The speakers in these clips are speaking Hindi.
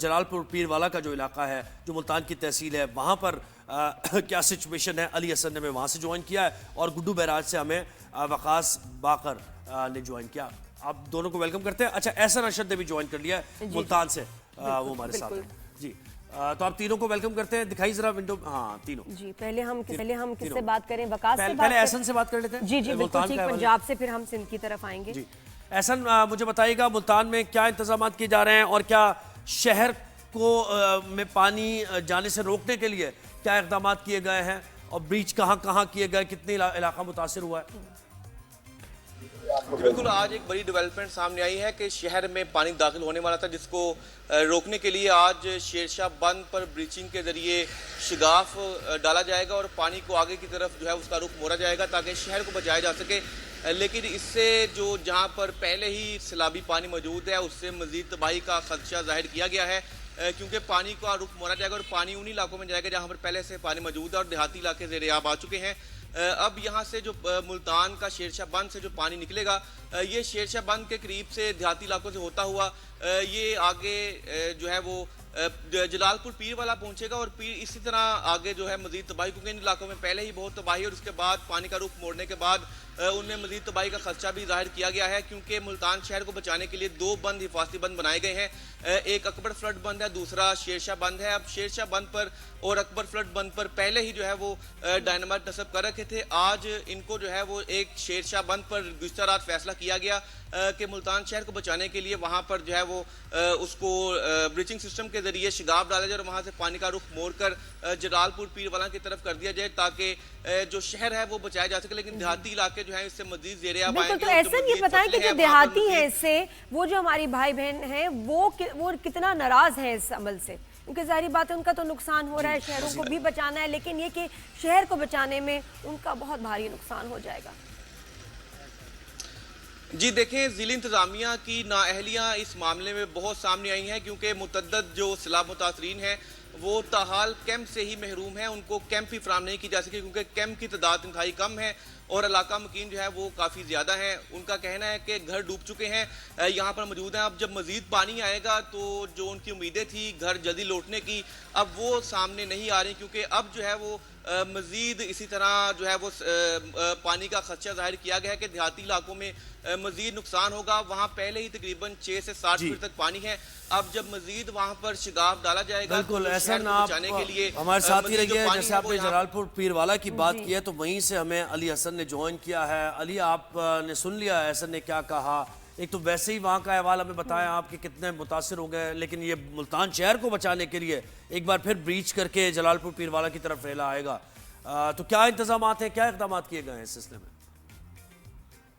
जलालपुर पीरवाला का जो इलाका है, जो मुल्तान की तहसील है, वहाँ पर क्या सिचुएशन है। अली हसन ने हमें वहाँ से ज्वाइन किया है और गुड्डू बैराज से हमें वकास बाकर ने ज्वाइन किया। आप दोनों को वेलकम करते हैं। अच्छा, एहसन अरशद ने भी ज्वाइन कर लिया है मुल्तान से, वो हमारे साथ है जी। तो आप तीनों को वेलकम करते हैं। दिखाई जरा विंडो। हाँ, तीनों जी। पहले हम किससे बात करें? वकास से पहले एहसन से बात कर लेते हैं। जी जी बिल्कुल ठीक। पंजाब से फिर हम सिंध की तरफ आएंगे जी। एहसन, मुझे बताइएगा मुल्तान में क्या इंतजाम किए जा रहे हैं और क्या शहर को में पानी जाने से रोकने के लिए क्या इकदाम किए गए हैं और ब्रीच कहाँ किए गए, कितने इलाका मुतासिर हुआ है? बिल्कुल, आज एक बड़ी डेवलपमेंट सामने आई है कि शहर में पानी दाखिल होने वाला था, जिसको रोकने के लिए आज शेरशाह बंद पर ब्रीचिंग के जरिए शिगाफ डाला जाएगा और पानी को आगे की तरफ जो है उसका रुख मोड़ा जाएगा ताकि शहर को बचाया जा सके। लेकिन इससे जो जहां पर पहले ही सैलाबी पानी मौजूद है उससे मजीद तबाही का खदशा जाहिर किया गया है, क्योंकि पानी का रुख मोड़ा जाएगा और पानी उन्हीं इलाकों में जाएगा जहां पर पहले से पानी मौजूद है और देहाती इलाके ज़ेर-ए-आब आ चुके हैं। अब यहाँ से जो मुल्तान का शेरशाह बंद से जो पानी निकलेगा, ये शेरशाह बंद के करीब से देहाती इलाकों से होता हुआ ये आगे जो है वो जलालपुर पीरवाला पहुंचेगा और पीर इसी तरह आगे जो है मजीद तबाही, क्योंकि इन इलाकों में पहले ही बहुत तबाही और उसके बाद पानी का रुख मोड़ने के बाद उनमें मजीद तबाही का खदशा भी जाहिर किया गया है, क्योंकि मुल्तान शहर को बचाने के लिए दो बंद हिफाजती बंद बनाए गए हैं। एक अकबर फ्लड बंद है, दूसरा शेरशाह बंद है। अब शेरशाह बंद पर और अकबर फ्लड बंद पर पहले ही जो है वो डायनामाइट नस्ब कर रखे थे। आज इनको जो है वो एक शेरशाह बंद पर गुज़िश्ता रात फैसला किया गया कि मुल्तान शहर को बचाने के लिए वहाँ पर जो है वो उसको ब्रीचिंग सिस्टम के जरिए शिगाफ डाला जाए और वहाँ से पानी का रुख मोड़कर जलालपुर पीरवाला की तरफ कर दिया जाए ताकि जो शहर है वो बचाया जा सके। लेकिन देहाती इलाके जो है इससे मजीद ज़ेर-ए-आब आएंगे। तो ऐसा ये बताएं कि जो देहाती है इससे, वो जो हमारी भाई बहन है वो कितना नाराज है इस अमल से? क्योंकि जाहिर बात है उनका तो नुकसान हो रहा है, शहरों को भी बचाना है, लेकिन ये कि शहर को बचाने में उनका बहुत भारी नुकसान हो जाएगा। जी देखें, ज़िली इंतज़ामिया की नाअहलियाँ इस मामले में बहुत सामने आई हैं, क्योंकि मुतअद्दिद जो सैलाब मुतासरीन हैं वो ताहाल कैंप से ही महरूम हैं। उनको कैंप ही फराहम नहीं की जा सकी क्योंकि कैंप की तादाद इंतहाई कम है और इलाका मकीन जो है वो काफ़ी ज़्यादा है। उनका कहना है कि घर डूब चुके हैं, यहाँ पर मौजूद हैं। अब जब मज़ीद पानी आएगा तो जो उनकी उम्मीदें थी घर जल्दी लौटने की, अब वो सामने नहीं आ रही, क्योंकि अब जो है वो मज़ीद इसी तरह जो है वो पानी का खदशा जाहिर किया गया है कि देहाती इलाकों में मज़ीद नुकसान होगा। वहाँ पहले ही तकरीबन 6 से 60 फीट तक पानी है। अब जब मज़ीद वहाँ पर शिगाफ डाला जाएगा बिल्कुल ऐसा ना के लिए हमारे साथ ही रहिए। जैसे आपने जलालपुर पीरवाला की बात की है तो वहीं से हमें अली हसन ने ज्वाइन किया है। अली, आपने सुन लिया हसन ने क्या कहा? एक तो वैसे ही वहाँ का अहवाल हमें बताया आपके कितने मुतासिर हो गए, लेकिन ये मुल्तान शहर को बचाने के लिए एक बार फिर ब्रीच करके जलालपुर पीरवाला की तरफ रेला आएगा। तो क्या इंतजाम हैं, क्या इकदाम किए गए हैं इस सिलसिले में?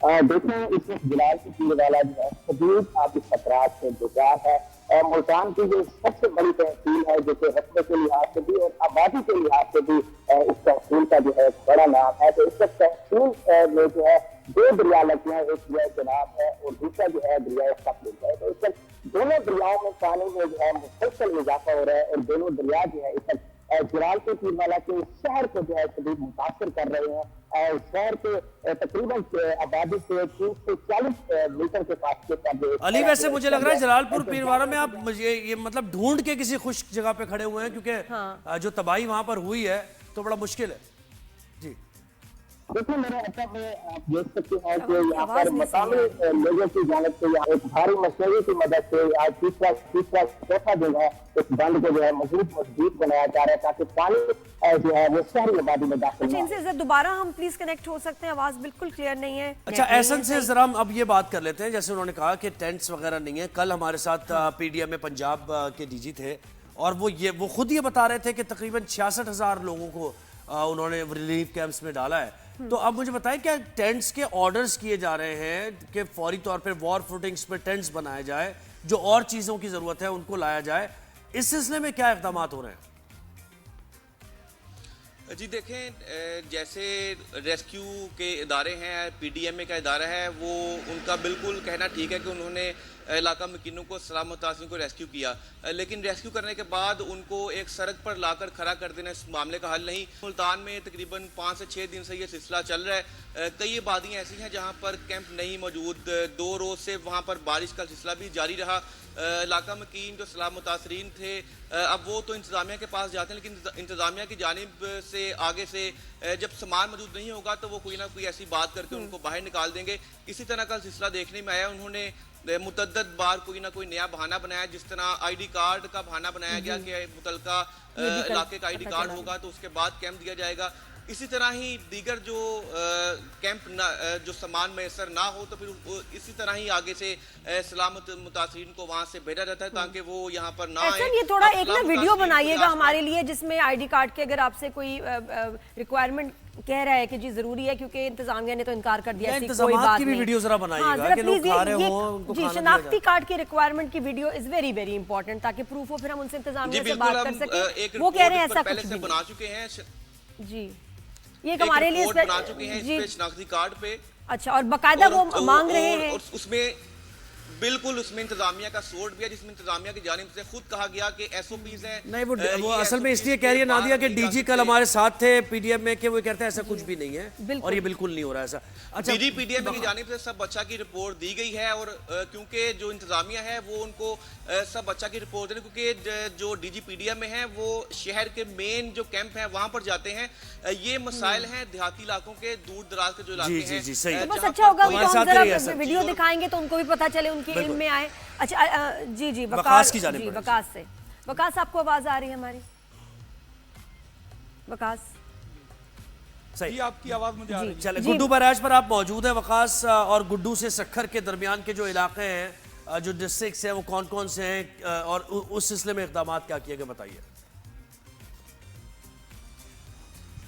देखें, इस वक्त जलालपुर पीरवाला जो है शदीद आबी खतरात से गुजार है। मुल्तान की जो सबसे बड़ी तहसील है, जो कि रकबे के लिहाज से भी और आबादी के लिहाज से भी इस तहसील का जो है बड़ा नाम है। तो इस वक्त तहसील में जो है दो दरिया लगते हैं, एक दरिया जनाब है और दूसरा जो है दरिया सतलुज है। तो इस वक्त दोनों दरियाओं में पानी में जो है मुसलसल इजाफा हो रहा है और दोनों दरिया जो है इस वक्त जलालपुर पीरवाला के शहर को जो है शदीद मुतासर कर रहे हैं। शहर के तकरीबन आबादी से 30 से 40 मीटर के पास। अली, वैसे मुझे लग रहा है जलालपुर पीरवाला में आप ये मतलब ढूंढ के किसी खुश्क जगह पे खड़े हुए हैं, क्योंकि जो तबाही वहां पर हुई है तो बड़ा मुश्किल है। जी देखिए, मेरे असल में आप देख सकते हैं कि यहाँ पर मकामी लोगों की जानिब से यहाँ एक भारी मशीनरी की मदद से आज तीसरा चौथा जो है इस बंद को जो है मजबूत बनाया जा रहा है ताकि पानी जो है वो शहरी आबादी में दाखिल। अच्छा, इनसे दोबारा हम प्लीज कनेक्ट हो सकते हैं? आवाज बिल्कुल क्लियर नहीं है। अच्छा, एहसन से जरा हम अब ये बात कर लेते हैं। जैसे उन्होंने कहा कि टेंट्स वगैरह नहीं है। कल हमारे साथ पीडीएम में पंजाब के डीजी थे और वो खुद ये बता रहे थे कि तकरीबन 66,000 लोगों को उन्होंने रिलीफ कैंप्स में डाला है। तो अब मुझे बताएं, क्या टेंट्स के ऑर्डर्स किए जा रहे हैं कि फौरी तौर पर वॉर फुटिंग्स पे टेंट्स बनाए जाए, जो और चीज़ों की ज़रूरत है उनको लाया जाए? इस सिलसिले में क्या इक़दाम हो रहे हैं? जी देखें, जैसे रेस्क्यू के इदारे हैं, पीडीएमए का इदारा है, वो उनका बिल्कुल कहना ठीक है कि उन्होंने इलाका मकीनों को, सलाम मुतासिरीन को रेस्क्यू किया, लेकिन रेस्क्यू करने के बाद उनको एक सड़क पर लाकर खड़ा कर देना इस मामले का हल नहीं। मुल्तान में तकरीबन 5 से 6 दिन से ये सिलसिला चल रहा है। कई आबादियाँ ऐसी हैं जहाँ पर कैंप नहीं मौजूद, 2 रोज़ से वहाँ पर बारिश का सिलसिला भी जारी रहा। इलाका मकीन जो सलाम मुतासिरीन थे, अब वो तो इंतज़ामिया के पास जाते हैं, लेकिन इंतज़ामिया की जानिब से आगे से जब सामान मौजूद नहीं होगा तो वो कोई ना कोई ऐसी बात करके उनको बाहर निकाल देंगे। इसी तरह का सिलसिला देखने में आया। उन्होंने मुतद्दद बार कोई ना कोई नया बहाना बनाया, जिस तरह आईडी कार्ड का बहाना बनाया गया कि मुतलका इलाके का आईडी कार्ड होगा तो उसके बाद कैंप दिया जाएगा। इसी तरह ही दीगर जो कैंप जो सामान मैसर ना हो तो फिर इसी तरह ही आगे से सलामत मुतासिरीन को वहां से भेजा जाता है ताकि वो यहाँ पर ना आए। ये थोड़ा एक ना वीडियो बनाइएगा हमारे लिए जिसमें आईडी कार्ड के अगर आपसे कोई रिक्वायरमेंट कह रहा है कि जी जरूरी है, क्योंकि इंतजामिया ने तो इनकार कर दिया, कोई बात की भी नहीं। वीडियो जरा बनाइएगा कि लोग खा रहे हों, उनको जी, खाना शनाख्ती कार्ड की रिक्वायरमेंट की video is very very important, ताकि प्रूफ हो, फिर हम उनसे इंतजामिया से बात कर सकें। वो कह रहे हैं ऐसा कुछ भी बना चुके हैं जी, ये हमारे लिए बना चुके हैं इस पे शनाख्ती कार्ड पे। अच्छा, और बकायदा वो मांग रहे हैं उसमें बिल्कुल उसमें इंतजामिया का सोर्ट भी है, जिसमें इंतजामिया की जानिब से खुद कहा गया कि एसओपीज हैं। नहीं, वो असल में इसलिए कह रही है नादिया कि डीजी कल हमारे साथ थे पीडीएम में, कि वो कहते हैं ऐसा कुछ भी नहीं है और ये बिल्कुल नहीं हो रहा ऐसा। अच्छा, पीडीएम की जानिब से सब बच्चा की रिपोर्ट दी गई है और क्योंकि जो इंतजामिया है वो उनको सब बच्चा की रिपोर्ट दे, क्योंकि जो डीजी पीडीएम में है वो शहर के मेन जो कैंप है वहां पर जाते हैं। ये मसाइल हैं देहाती इलाकों के, दूर दराज के जो इलाके हैं। जी, सही। बस अच्छा होगा हम जरा वीडियो दिखाएंगे तो उनको भी पता चले, उनके इल्म में आए। अच्छा जी, वकास की जानिब वकास से। वकास, आपको आवाज आ रही है हमारी? वकास, सही, आपकी आवाज मुझे आ रही है। चले, गुड्डू बैराज पर आप मौजूद हैं वकास, और गुड्डू से सखर के दरमियान के जो इलाके हैं, जो डिस्ट्रिक्ट्स हैं, वो कौन कौन से हैं और उस सिलसिले में इक़दाम क्या किए गए, बताइए।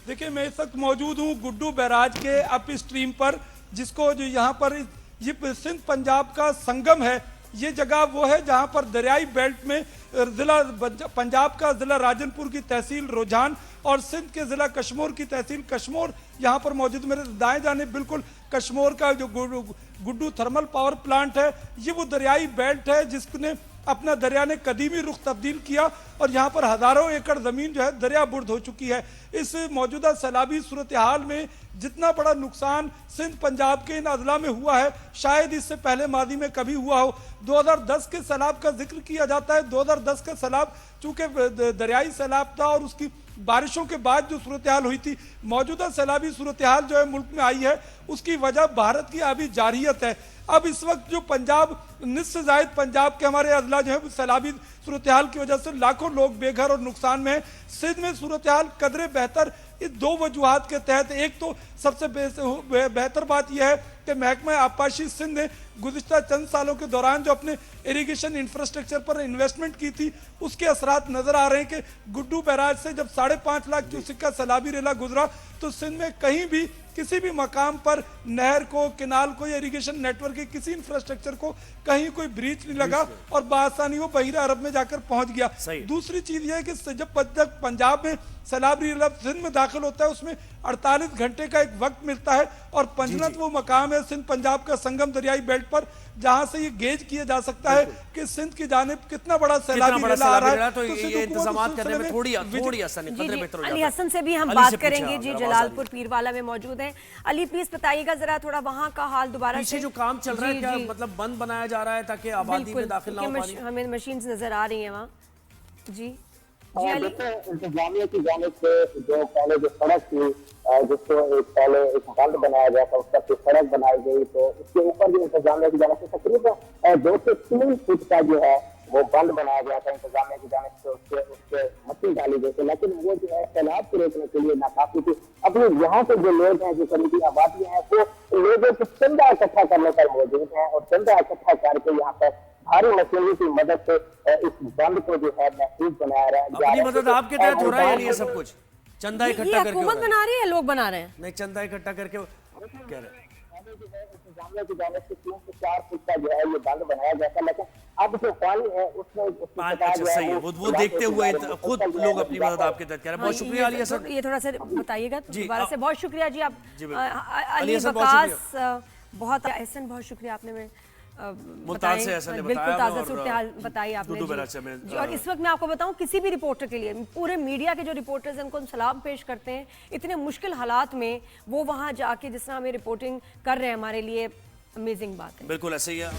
देखिए, मैं इस वक्त मौजूद हूँ गुड्डू बैराज के अप स्ट्रीम पर, जिसको जो यहाँ पर ये सिंध पंजाब का संगम है। ये जगह वो है जहाँ पर दरियाई बेल्ट में जिला पंजाब का जिला राजनपुर की तहसील रुझान और सिंध के जिला कश्मीर की तहसील कश्मीर यहाँ पर मौजूद। मेरे दाएं जानिब बिल्कुल कश्मीर का जो गुड्डू थर्मल पावर प्लांट है, ये वो दरियाई बेल्ट है जिसने अपना दरिया ने कदीमी रुख तब्दील किया और यहाँ पर हजारों एकड़ जमीन जो है दरिया बुर्द हो चुकी है। इस मौजूदा सैलाबी सूरत हाल में जितना बड़ा नुकसान सिंध पंजाब के इन अजला में हुआ है, शायद इससे पहले मादी में कभी हुआ हो। 2010 के सैलाब का जिक्र किया जाता है। 2010 का सैलाब चूंकि दरियाई सैलाब था और उसकी बारिशों के बाद जो सूरत हाल हुई थी, मौजूदा सैलाबी सूरत हाल जो है मुल्क में आई है, उसकी वजह भारत की अभी जारियत है। अब इस वक्त जो पंजाब, निस्फ से जायद पंजाब के हमारे अजला जो है सैलाबी सूरत हाल की वजह से लाखों लोग बेघर और नुकसान में है। सिंध में सूरत हाल कदरे बेहतर इस 2 वजूहात के तहत। एक तो सबसे बेहतर बात यह है कि महकमा आबपाशी सिंध ने गुज़िश्ता चंद सालों के दौरान जो अपने इरिगेशन इंफ्रास्ट्रक्चर पर इन्वेस्टमेंट की थी, उसके असरात नजर आ रहे हैं कि गुड्डू बैराज से जब 5.5 लाख क्यूसेक का सैलाबी रेला गुजरा तो सिंध में कहीं भी किसी भी मकाम पर नहर को, किनाल को या इरिगेशन नेटवर्क के किसी इंफ्रास्ट्रक्चर को कहीं कोई ब्रीच नहीं लगा और बआसानी वो बहिरा अरब में जाकर पहुंच गया। दूसरी चीज यह है कि जब पंजाब में सैलाबी रेला सिंध में दाखिल होता है, उसमें 48 घंटे का एक वक्त मिलता है और पंजनत वो मकाम है सिंध पंजाब का संगम दरियाई बेल्ट पर, जहां से ये गेज किया जा सकता है कि सिंध की जानिब कितना बड़ा सैलाबी रेला आ रहा है। तो ये इंतजामात करने में थोड़ी आसानी, कदरे बेहतर हो जाता है। अली हसन से भी हम बात करेंगे जी, जलालपुर पीरवाला में मौजूद हैं। अली, प्लीज बताइएगा जरा थोड़ा वहां का हाल दोबारा पीछे जो काम चल रहा है, क्या मतलब बंद बनाया जा रहा है ताकि आबादी में दाखिल ना हो पानी? हमें मशीन्स नजर आ रही हैं वहाँ जी। देखो, इंतजामिया की जानिब से जो पहले जो सड़क थी, जिसको पहले एक बंद बनाया गया था, उसका फिर सड़क बनाई गई, तो उसके ऊपर भी इंतजामिया की जानिब से तकरीबन 2 से 3 फुट का जो है वो बंद बनाया गया था इंतजामिया की जानिब से। उसके मट्टी डाली गई थी, लेकिन वो जो है सैलाब को रोकने के लिए नाकाफी थी। अपने यहाँ के जो लोग हैं, जो करीबी आबादी है, वो लोगों को चंदा इकट्ठा करने पर मौजूद है और चंदा इकट्ठा करके यहाँ पर भारी मशीनरी की मदद से इस बंद को जो है महफूज बनाया रहा है। अपनी मदद आपके तहत हो रहा है ये सब कुछ? चंदा इकट्ठा करके हुकूमत बना रही है, लोग बना रहे हैं? नहीं, चंदा इकट्ठा करके कह रहे हैं। इंतजामिया की जानिब से 3 से 4 फुट का जो है ये बंद बनाया गया था, लेकिन अब जो पानी है उसमें अच्छा, सही है, वो देखते हुए खुद लोग अपनी मदद आपके तहत करें। बहुत शुक्रिया अली हसन। ये थोड़ा सा बताइएगा दोबारा से। बहुत शुक्रिया जी। आप जी, अली वकास, बहुत एहसन, बहुत शुक्रिया आपने मुल्तान से ऐसा ने बिल्कुल बताया ताज़ा और, सूरत हाल बताई आपने गुड्डू जी। बराचा में, जी, और इस वक्त मैं आपको बताऊं, किसी भी रिपोर्टर के लिए, पूरे मीडिया के जो रिपोर्टर्स हैं उनको हम सलाम पेश करते हैं। इतने मुश्किल हालात में वो वहाँ जाके जिस तरह हमें रिपोर्टिंग कर रहे हैं, हमारे लिए अमेजिंग बात है। बिल्कुल ऐसे ही है।